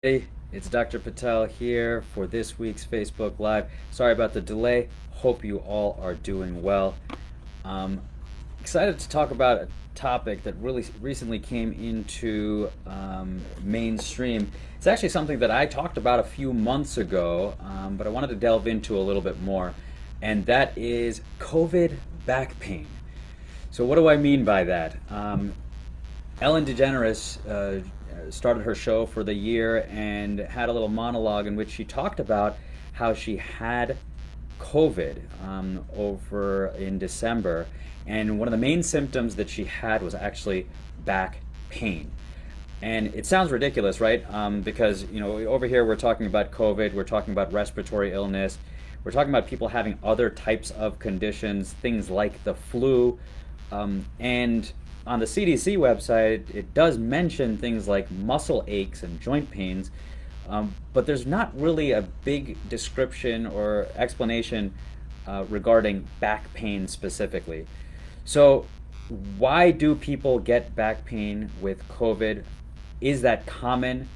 Hey, it's Dr. Patel here for this week's Facebook Live. Sorry about the delay. Hope you all are doing well. Um, Excited to talk about a topic that really recently came into mainstream. It's actually something that I talked about a few months ago, but I wanted to delve into a little bit more, and that is COVID back pain. So, what do I mean by that? Ellen DeGeneres started her show for the year and had a little monologue in which she talked about how she had COVID over in December, and one of the main symptoms that she had was actually back pain. And it sounds ridiculous, right? Because over here we're talking about COVID, we're talking about respiratory illness, we're talking about people having other types of conditions, things like the flu, and on the CDC website, it does mention things like muscle aches and joint pains, but there's not really a big description or explanation regarding back pain specifically. So, why do people get back pain with COVID? Is that common?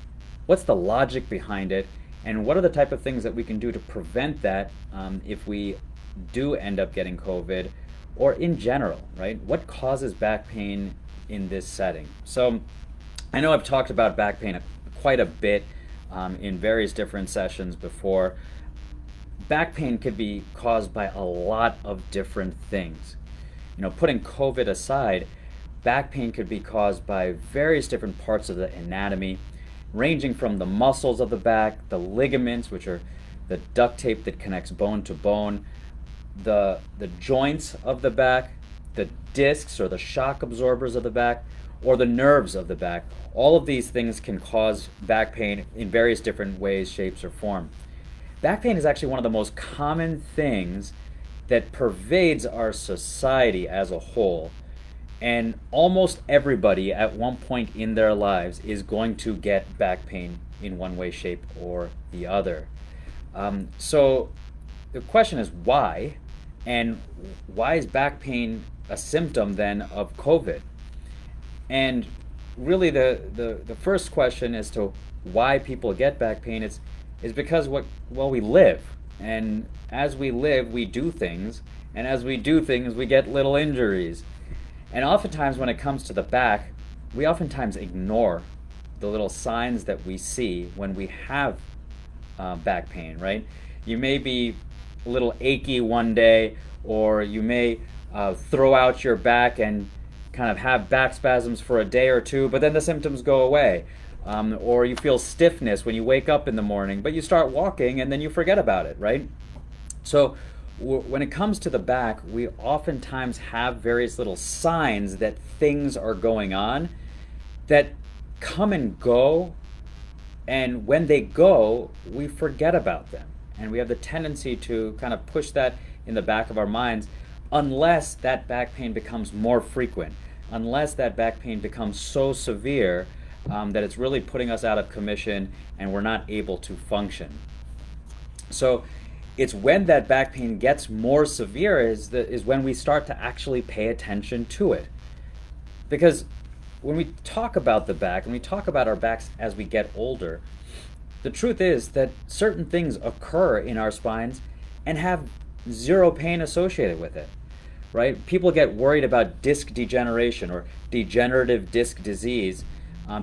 What's the logic behind it? And what are the type of things that we can do to prevent that if we do end up getting COVID? Or in general, right? What causes back pain in this setting? So I know I've talked about back pain quite a bit in various different sessions before. Back pain could be caused by a lot of different things. Putting COVID aside, back pain could be caused by various different parts of the anatomy, ranging from the muscles of the back, the ligaments, which are the duct tape that connects bone to bone, the joints of the back, the discs or the shock absorbers of the back, or the nerves of the back. All of these things can cause back pain in various different ways, shapes, or form. Back pain is actually one of the most common things that pervades our society as a whole. And almost everybody at one point in their lives is going to get back pain in one way, shape, or the other. So the question is why? And why is back pain a symptom then of COVID? And really the first question as to why people get back pain is because we live. And as we live, we do things. And as we do things, we get little injuries. And oftentimes when it comes to the back, we oftentimes ignore the little signs that we see when we have back pain, right? You may be a little achy one day, or you may throw out your back and kind of have back spasms for a day or two, but then the symptoms go away. Or you feel stiffness when you wake up in the morning, but you start walking and then you forget about it, right? So when it comes to the back, we oftentimes have various little signs that things are going on that come and go, and when they go, we forget about them. And we have the tendency to kind of push that in the back of our minds unless that back pain becomes more frequent, unless that back pain becomes so severe that it's really putting us out of commission and we're not able to function. So it's when that back pain gets more severe is when we start to actually pay attention to it. Because when we talk about the back, when we talk about our backs as we get older, the truth is that certain things occur in our spines and have zero pain associated with it, right? People get worried about disc degeneration or degenerative disc disease.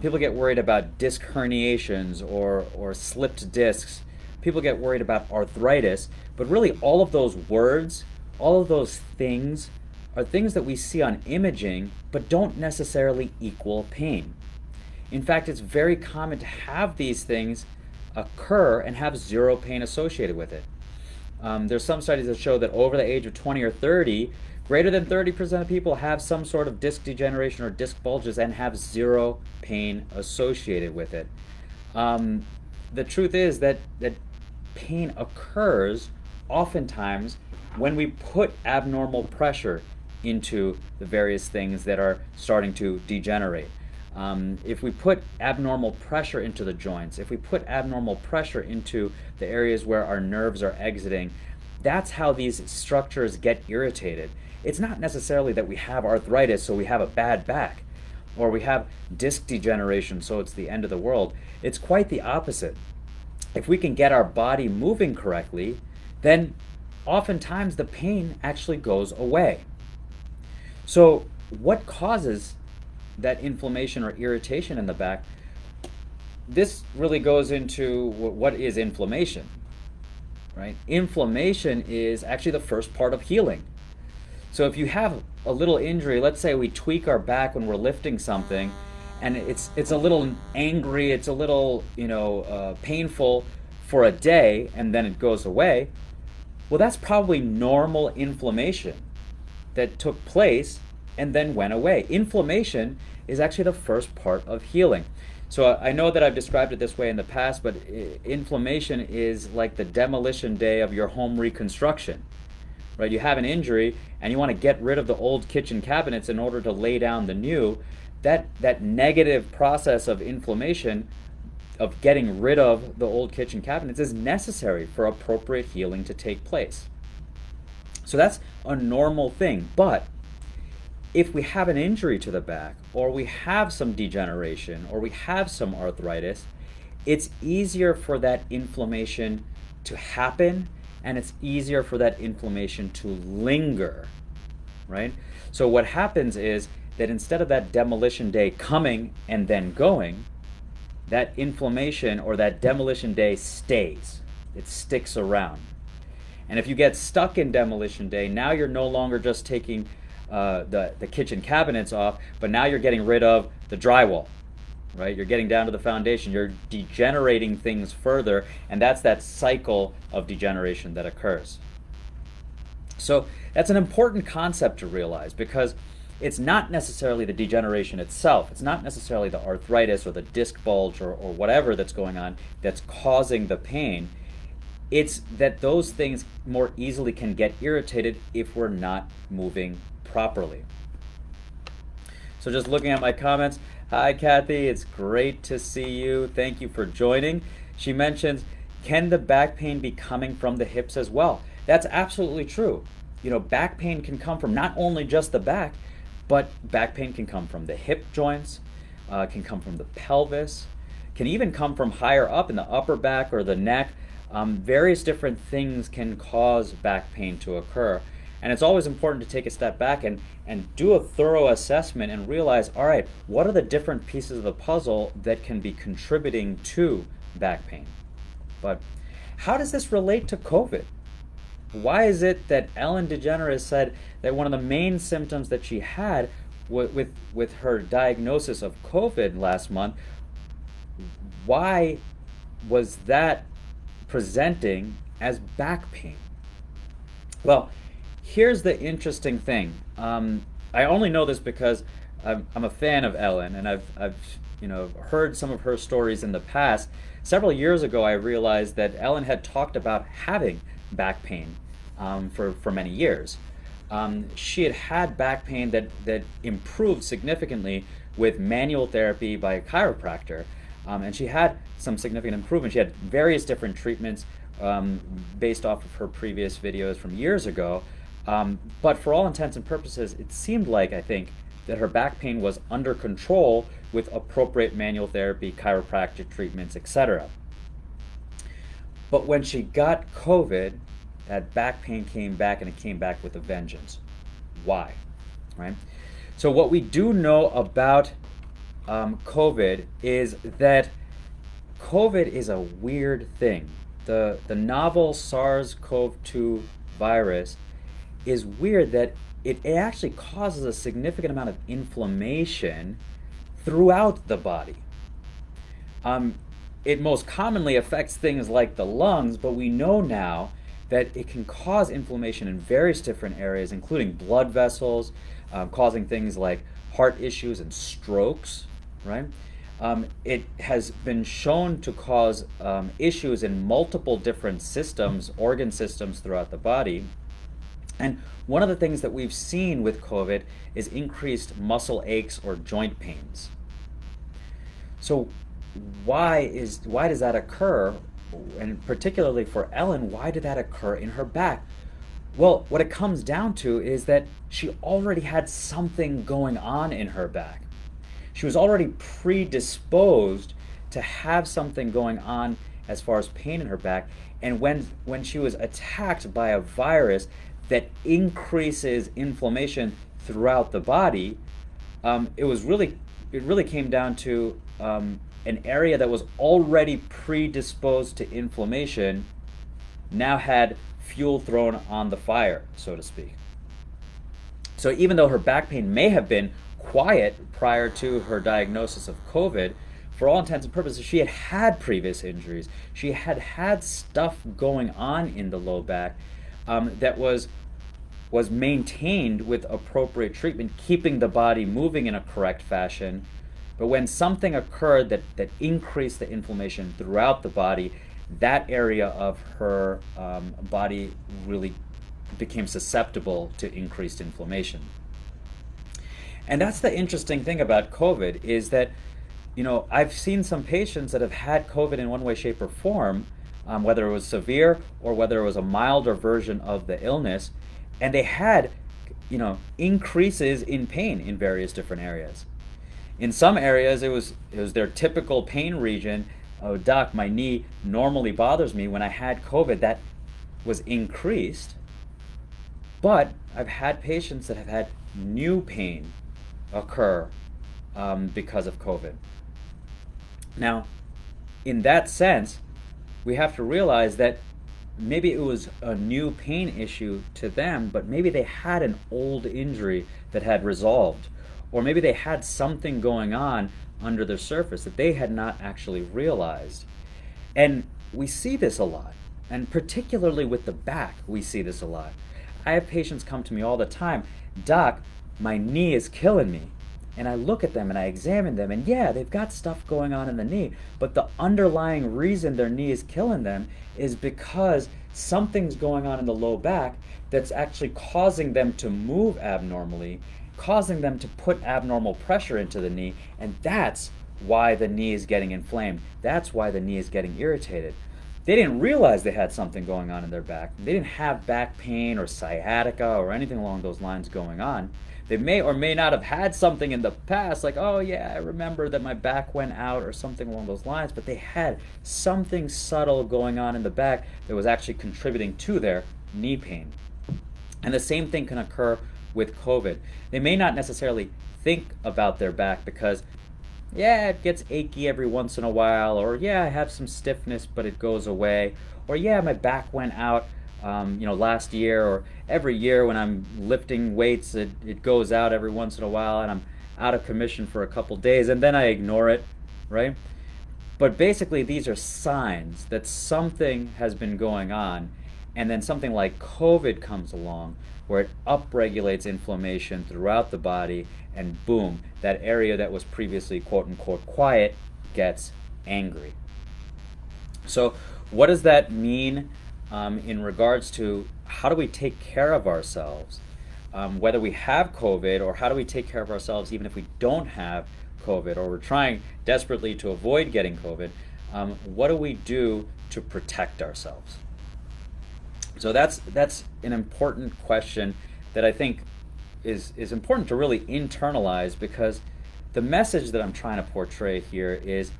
People get worried about disc herniations or slipped discs. People get worried about arthritis, but really all of those words, all of those things are things that we see on imaging but don't necessarily equal pain. In fact, it's very common to have these things occur and have zero pain associated with it. There's some studies that show that over the age of 20 or 30, greater than 30% of people have some sort of disc degeneration or disc bulges and have zero pain associated with it. The truth is that pain occurs oftentimes when we put abnormal pressure into the various things that are starting to degenerate. If we put abnormal pressure into the joints, if we put abnormal pressure into the areas where our nerves are exiting, that's how these structures get irritated. It's not necessarily that we have arthritis, so we have a bad back. or we have disc degeneration, so it's the end of the world. It's quite the opposite. If we can get our body moving correctly, then oftentimes the pain actually goes away. So, what causes that inflammation or irritation in the back? This really goes into what is inflammation, right? Inflammation is actually the first part of healing. So if you have a little injury, let's say we tweak our back when we're lifting something, and it's a little angry, it's a little painful for a day, and then it goes away. Well, that's probably normal inflammation that took place and then went away. Inflammation is actually the first part of healing. So I know that I've described it this way in the past, but inflammation is like the demolition day of your home reconstruction, right? You have an injury and you want to get rid of the old kitchen cabinets in order to lay down the new. That negative process of inflammation, of getting rid of the old kitchen cabinets, is necessary for appropriate healing to take place. So that's a normal thing. But if we have an injury to the back, or we have some degeneration, or we have some arthritis, it's easier for that inflammation to happen, and it's easier for that inflammation to linger, right? So what happens is that instead of that demolition day coming and then going, that inflammation or that demolition day stays. It sticks around. And if you get stuck in demolition day, now you're no longer just taking the kitchen cabinets off, but now you're getting rid of the drywall, right? You're getting down to the foundation. You're degenerating things further, and that's that cycle of degeneration that occurs. So that's an important concept to realize, because it's not necessarily the degeneration itself. It's not necessarily the arthritis or the disc bulge or whatever that's going on that's causing the pain. It's that those things more easily can get irritated if we're not moving properly. So just looking at my comments, hi Kathy, it's great to see you. Thank you for joining. She mentions, can the back pain be coming from the hips as well? That's absolutely true. Back pain can come from not only just the back, but back pain can come from the hip joints, can come from the pelvis, can even come from higher up in the upper back or the neck. Various different things can cause back pain to occur. And it's always important to take a step back and do a thorough assessment and realize, all right, what are the different pieces of the puzzle that can be contributing to back pain? But how does this relate to COVID? Why is it that Ellen DeGeneres said that one of the main symptoms that she had with her diagnosis of COVID last month, why was that presenting as back pain? Well, here's the interesting thing. I only know this because I'm a fan of Ellen, and I've heard some of her stories in the past. Several years ago, I realized that Ellen had talked about having back pain for many years. She had back pain that improved significantly with manual therapy by a chiropractor, and she had some significant improvement. She had various different treatments based off of her previous videos from years ago, but for all intents and purposes, it seemed like, I think, that her back pain was under control with appropriate manual therapy, chiropractic treatments, etc. But when she got COVID, that back pain came back, and it came back with a vengeance. Why? Right? So what we do know about COVID is that COVID is a weird thing. The novel SARS-CoV-2 virus is weird that it actually causes a significant amount of inflammation throughout the body. It most commonly affects things like the lungs, but we know now that it can cause inflammation in various different areas, including blood vessels, causing things like heart issues and strokes, right? It has been shown to cause issues in multiple different systems, organ systems throughout the body. And one of the things that we've seen with COVID is increased muscle aches or joint pains. So why does that occur? And particularly for Ellen, why did that occur in her back? Well, what it comes down to is that she already had something going on in her back. She was already predisposed to have something going on as far as pain in her back. And when she was attacked by a virus that increases inflammation throughout the body, it really came down to an area that was already predisposed to inflammation now had fuel thrown on the fire, so to speak. So even though her back pain may have been quiet prior to her diagnosis of COVID, for all intents and purposes, she had had previous injuries. She had had stuff going on in the low back that was maintained with appropriate treatment, keeping the body moving in a correct fashion. But when something occurred that increased the inflammation throughout the body, that area of her body really became susceptible to increased inflammation. And that's the interesting thing about COVID is that, I've seen some patients that have had COVID in one way, shape, or form, whether it was severe or whether it was a milder version of the illness, and they had, increases in pain in various different areas. In some areas, it was their typical pain region. Oh, doc, my knee normally bothers me. When I had COVID, that was increased. But I've had patients that have had new pain occur because of COVID. Now, in that sense, we have to realize that maybe it was a new pain issue to them, but maybe they had an old injury that had resolved, or maybe they had something going on under the surface that they had not actually realized. And we see this a lot, and particularly with the back, we see this a lot. I have patients come to me all the time, doc, my knee is killing me. And I look at them and I examine them, and yeah, they've got stuff going on in the knee, but the underlying reason their knee is killing them is because something's going on in the low back that's actually causing them to move abnormally, causing them to put abnormal pressure into the knee, and that's why the knee is getting inflamed. That's why the knee is getting irritated. They didn't realize they had something going on in their back. They didn't have back pain or sciatica or anything along those lines going on. They may or may not have had something in the past, like, oh yeah, I remember that my back went out or something along those lines, but they had something subtle going on in the back that was actually contributing to their knee pain. And the same thing can occur with COVID. They may not necessarily think about their back because, yeah, it gets achy every once in a while, or yeah, I have some stiffness, but it goes away, or yeah, my back went out last year, or every year when I'm lifting weights, it goes out every once in a while, and I'm out of commission for a couple days, and then I ignore it, right? But basically, these are signs that something has been going on, and then something like COVID comes along, where it upregulates inflammation throughout the body, and boom, that area that was previously quote-unquote quiet gets angry. So what does that mean in regards to how do we take care of ourselves, whether we have COVID, or how do we take care of ourselves even if we don't have COVID, or we're trying desperately to avoid getting COVID? What do we do to protect ourselves? So that's an important question that I think is important to really internalize, because the message that I'm trying to portray here is,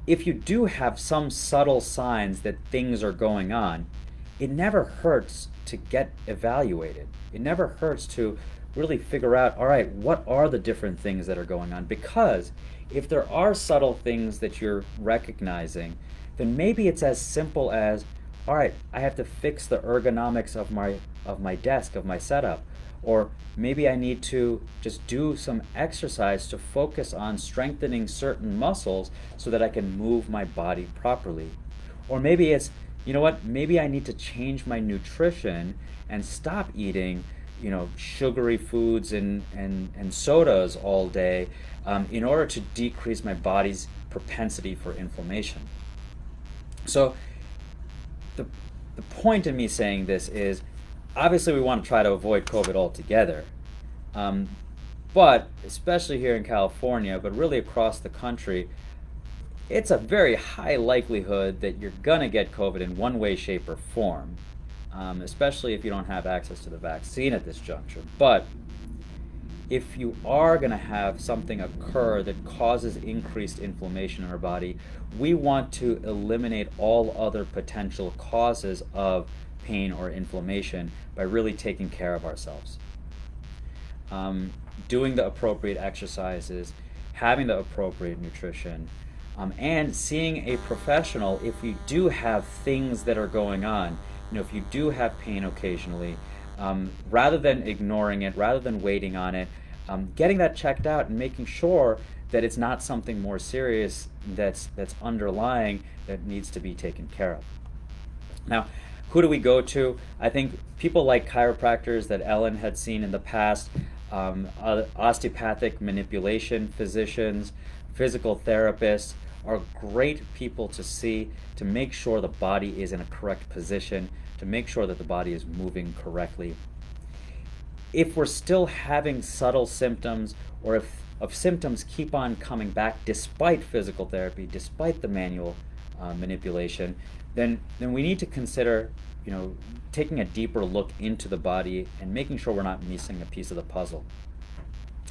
if you do have some subtle signs that things are going on, it never hurts to get evaluated. It never hurts to really figure out, all right, what are the different things that are going on? Because if there are subtle things that you're recognizing, then maybe it's as simple as, all right, I have to fix the ergonomics of my desk, of my setup. Or maybe I need to just do some exercise to focus on strengthening certain muscles so that I can move my body properly. Or maybe it's, maybe I need to change my nutrition and stop eating, sugary foods and sodas all day in order to decrease my body's propensity for inflammation. So the point in me saying this is, obviously we want to try to avoid COVID altogether, but especially here in California, but really across the country, it's a very high likelihood that you're gonna get COVID in one way, shape, or form, especially if you don't have access to the vaccine at this juncture. But if you are going to have something occur that causes increased inflammation in our body, we want to eliminate all other potential causes of pain or inflammation by really taking care of ourselves. Doing the appropriate exercises, having the appropriate nutrition, and seeing a professional if you do have things that are going on. If you do have pain occasionally, rather than ignoring it, rather than waiting on it, getting that checked out and making sure that it's not something more serious that's underlying that needs to be taken care of. Now, who do we go to? I think people like chiropractors that Ellen had seen in the past, osteopathic manipulation physicians, physical therapists are great people to see to make sure the body is in a correct position, to make sure that the body is moving correctly. If we're still having subtle symptoms, or if symptoms keep on coming back despite physical therapy, despite the manual manipulation, then we need to consider taking a deeper look into the body and making sure we're not missing a piece of the puzzle.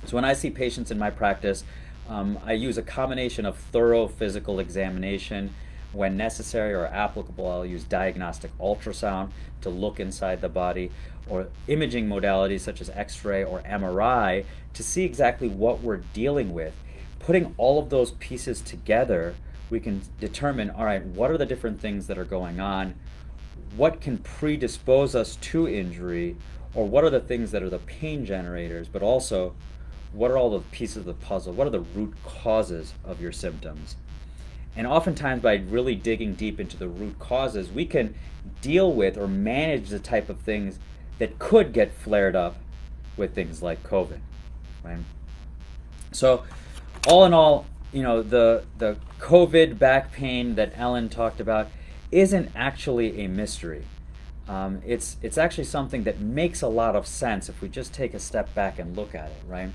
So when I see patients in my practice, I use a combination of thorough physical examination. When necessary or applicable, I'll use diagnostic ultrasound to look inside the body, or imaging modalities such as X-ray or MRI to see exactly what we're dealing with. Putting all of those pieces together, we can determine, all right, what are the different things that are going on? What can predispose us to injury? Or what are the things that are the pain generators? But also, what are all the pieces of the puzzle? What are the root causes of your symptoms? And oftentimes, by really digging deep into the root causes, we can deal with or manage the type of things that could get flared up with things like COVID, right? So, all in all, the COVID back pain that Ellen talked about isn't actually a mystery. It's actually something that makes a lot of sense if we just take a step back and look at it, right?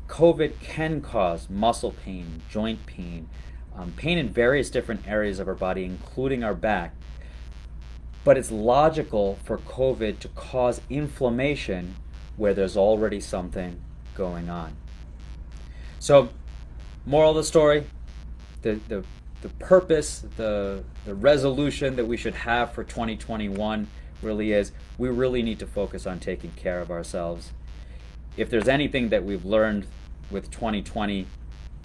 COVID can cause muscle pain, joint pain, pain in various different areas of our body, including our back. But it's logical for COVID to cause inflammation where there's already something going on. So, moral of the story, the purpose, the resolution that we should have for 2021 really is, we really need to focus on taking care of ourselves. If there's anything that we've learned with 2020,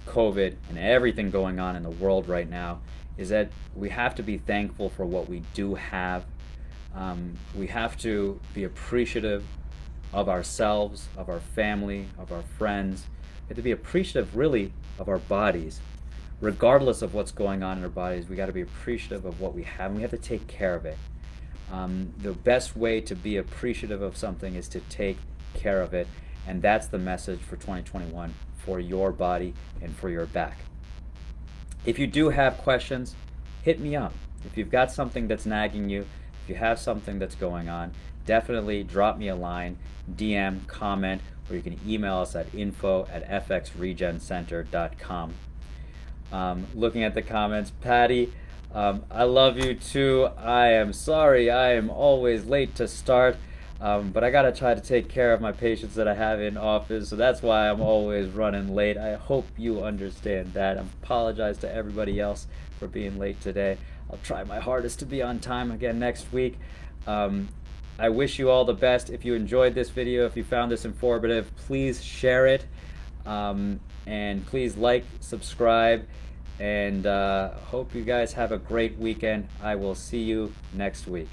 COVID, and everything going on in the world right now, is that we have to be thankful for what we do have. We have to be appreciative of ourselves, of our family, of our friends. We have to be appreciative, really, of our bodies. Regardless of what's going on in our bodies, we got to be appreciative of what we have, and we have to take care of it. The best way to be appreciative of something is to take care of it. And that's the message for 2021 for your body and for your back. If you do have questions, hit me up. If you've got something that's nagging you, if you have something that's going on, definitely drop me a line, DM, comment, or you can email us at info@fxregencenter.com. Looking at the comments, Patty, I love you too. I am sorry I am always late to start. But I gotta try to take care of my patients that I have in office, so that's why I'm always running late. I hope you understand that. I apologize to everybody else for being late today. I'll try my hardest to be on time again next week. I wish you all the best. If you enjoyed this video, if you found this informative, please share it. And please like, subscribe, and hope you guys have a great weekend. I will see you next week.